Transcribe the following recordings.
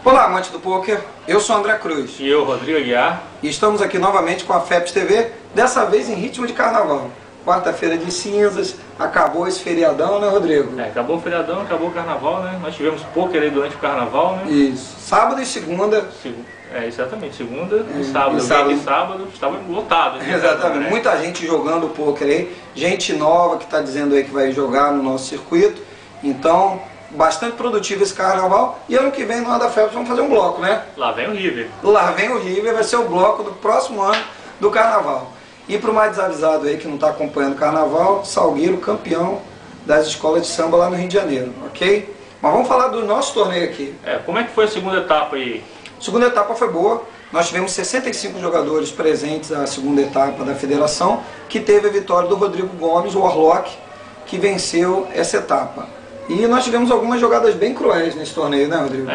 Olá, amante do poker, eu sou André Cruz. E eu, Rodrigo Aguiar. E estamos aqui novamente com a FEPS TV, dessa vez em ritmo de carnaval. Quarta-feira de cinzas, acabou esse feriadão, né, Rodrigo? Acabou o feriadão, acabou o carnaval, né? Nós tivemos poker aí durante o carnaval, né? Isso. Sábado e segunda. Exatamente, segunda e sábado. Sábado estava lotado. Exatamente, né? Muita gente jogando poker aí, gente nova que está dizendo aí que vai jogar no nosso circuito. Então, bastante produtivo esse carnaval. E ano que vem, no ano da FEPS, vamos fazer um bloco, né? Lá vem o River. Lá vem o River, vai ser o bloco do próximo ano do carnaval. E para o mais desavisado aí que não está acompanhando o carnaval, Salgueiro, campeão das escolas de samba lá no Rio de Janeiro, ok? Mas vamos falar do nosso torneio aqui. Como é que foi a segunda etapa aí? A segunda etapa foi boa. Nós tivemos 65 jogadores presentes na segunda etapa da federação, que teve a vitória do Rodrigo Gomes, o Warlock, que venceu essa etapa. E nós tivemos algumas jogadas bem cruéis nesse torneio, né, Rodrigo?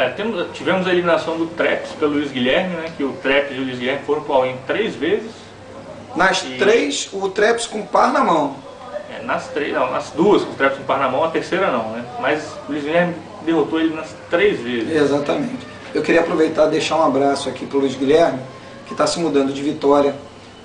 Tivemos a eliminação do Treps pelo Luiz Guilherme, né? Que o Treps e o Luiz Guilherme foram para o all-in 3 vezes. Nas três, o Treps com par na mão. Nas duas, com o Treps com par na mão, a terceira não, né? Mas o Luiz Guilherme derrotou ele nas 3 vezes. Exatamente. Eu queria aproveitar e deixar um abraço aqui para o Luiz Guilherme, que está se mudando de Vitória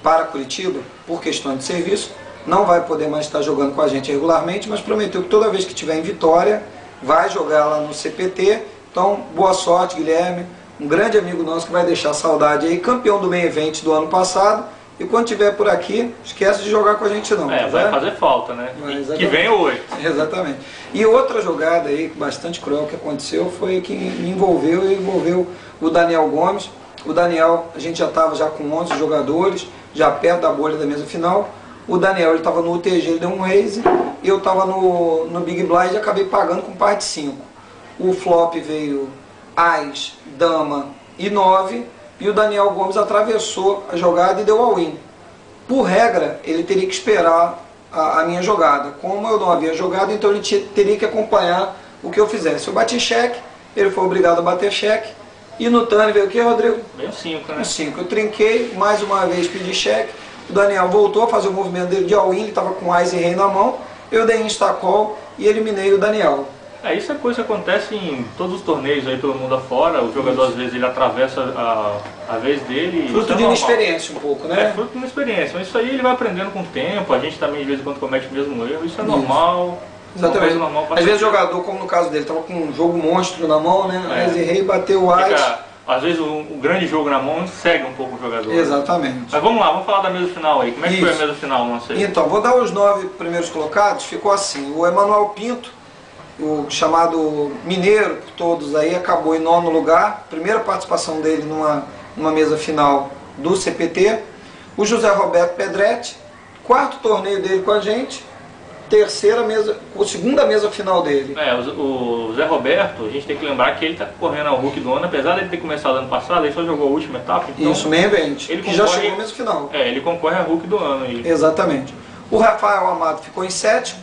para Curitiba, por questão de serviço. Não vai poder mais estar jogando com a gente regularmente, mas prometeu que toda vez que estiver em Vitória, vai jogar lá no CPT. Então, boa sorte, Guilherme. Um grande amigo nosso que vai deixar saudade aí, campeão do Main Event do ano passado. E quando estiver por aqui, esquece de jogar com a gente não. Vai fazer falta, né? Que vem hoje. Exatamente. E outra jogada aí, bastante cruel que aconteceu, foi que me envolveu o Daniel Gomes. O Daniel, a gente já estava com 11 jogadores, já perto da bolha da mesa final. O Daniel estava no UTG, ele deu um raise, e eu estava no Big Blind e acabei pagando com par de 5. O flop veio As, Dama e 9, e o Daniel Gomes atravessou a jogada e deu all-in. Por regra, ele teria que esperar a minha jogada. Como eu não havia jogado, então ele teria que acompanhar o que eu fizesse. Eu bati cheque, ele foi obrigado a bater cheque, e no turn veio o que, Rodrigo? Veio 5, né? 5. Eu trinquei, mais uma vez pedi cheque. O Daniel voltou a fazer o movimento dele de all-in, ele estava com Ás e Rei na mão. Eu dei insta-call e eliminei o Daniel. Isso é coisa que acontece em todos os torneios aí pelo mundo afora. O jogador às vezes ele atravessa a vez dele. Fruto de inexperiência um pouco, né? Fruto de inexperiência. Mas isso aí ele vai aprendendo com o tempo. A gente também de vez em quando comete o mesmo erro. Isso é normal. Exatamente. Às vezes o jogador, como no caso dele, estava com um jogo monstro na mão, né? Ás e Rei, bateu o Ás. Às vezes um grande jogo na mão segue um pouco o jogador. Exatamente. Mas vamos lá, vamos falar da mesa final aí. Como é que foi a mesa final nossa aí? Então, vou dar os 9 primeiros colocados. Ficou assim: o Emanuel Pinto, o chamado mineiro por todos aí, acabou em 9º lugar. Primeira participação dele numa mesa final do CPT. O José Roberto Pedretti, 4º torneio dele com a gente. Segunda mesa final dele. O Zé Roberto, a gente tem que lembrar que ele está correndo ao Hulk do ano, apesar de ele ter começado ano passado, ele só jogou a última etapa. Então isso, Main Event, ele já chegou à mesa final. Ele concorre a Hulk do ano. Exatamente. O Rafael Amado ficou em 7º,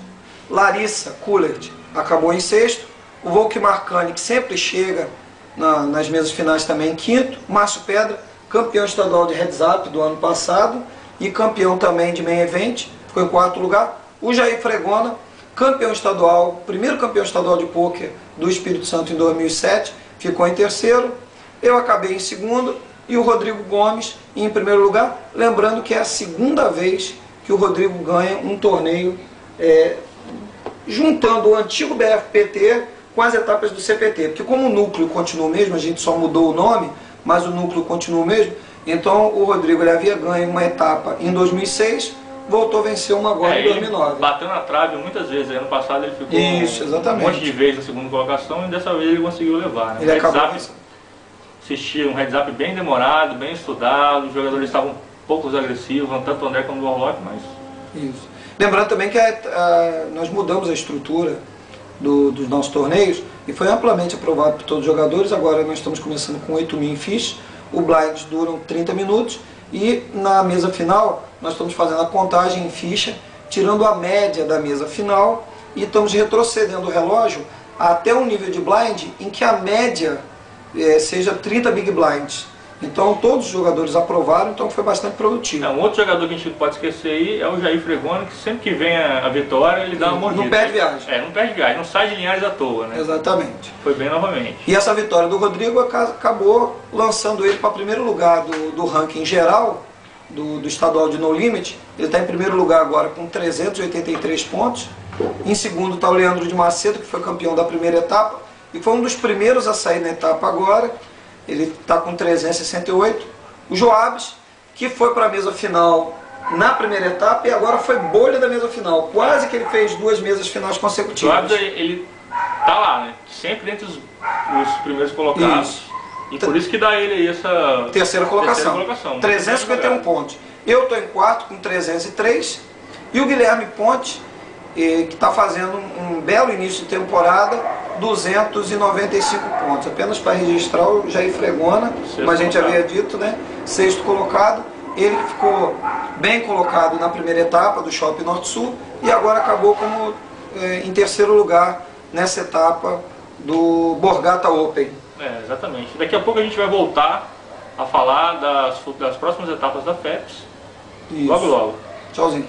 Larissa Kullert acabou em 6º, o Volk Marcani, que sempre chega nas mesas finais também, em 5º, Márcio Pedra, campeão estadual de Heads Up do ano passado e campeão também de Main Event, ficou em 4º lugar. O Jair Fregona, campeão estadual, primeiro campeão estadual de pôquer do Espírito Santo em 2007, ficou em 3º. Eu acabei em 2º e o Rodrigo Gomes em 1º lugar. Lembrando que é a segunda vez que o Rodrigo ganha um torneio juntando o antigo BFPT com as etapas do CPT. Porque como o núcleo continua o mesmo, a gente só mudou o nome, mas o núcleo continua o mesmo. Então o Rodrigo ele havia ganho uma etapa em 2006, voltou a vencer uma agora em 2009. Bateu na trave muitas vezes. Ano passado ele ficou exatamente. Um monte de vezes na segunda colocação e dessa vez ele conseguiu levar. Né? Ele acabou assistia um heads up bem demorado, bem estudado, os jogadores estavam um pouco agressivos, tanto o André como o Warlock, mas... Isso. Lembrando também que nós mudamos a estrutura dos nossos torneios e foi amplamente aprovado por todos os jogadores. Agora nós estamos começando com 8.000 em fichas, o blinds duram 30 minutos e na mesa final nós estamos fazendo a contagem em ficha, tirando a média da mesa final e estamos retrocedendo o relógio até um nível de blind em que a média seja 30 big blinds. Então todos os jogadores aprovaram, então foi bastante produtivo. Um outro jogador que a gente não pode esquecer aí é o Jair Fregona, que sempre que vem a vitória ele dá uma mordida. Não perde viagem. Não perde viagem, não sai de Linhares à toa, né? Exatamente. Foi bem novamente. E essa vitória do Rodrigo acabou lançando ele para primeiro lugar do ranking geral, do estadual de No Limit. Ele está em primeiro lugar agora com 383 pontos. Em segundo está o Leandro de Macedo, que foi campeão da primeira etapa e foi um dos primeiros a sair na etapa agora. Ele está com 368. O Joabes, que foi para a mesa final na primeira etapa e agora foi bolha da mesa final. Quase que ele fez 2 mesas finais consecutivas. O Joabes, ele tá lá, né? Sempre entre os primeiros colocados. Isso. E por isso que dá ele aí essa terceira colocação. 351 pontos. Eu estou em quarto com 303. E o Guilherme Ponte, que está fazendo um belo início de temporada, 295 pontos. Apenas para registrar o Jair Fregona, como a gente havia dito, né? 6º colocado. Ele que ficou bem colocado na primeira etapa do Shopping Norte-Sul e agora acabou como em 3º lugar nessa etapa do Borgata Open. Exatamente. Daqui a pouco a gente vai voltar a falar das próximas etapas da FEPS. Isso. Logo, logo. Tchauzinho.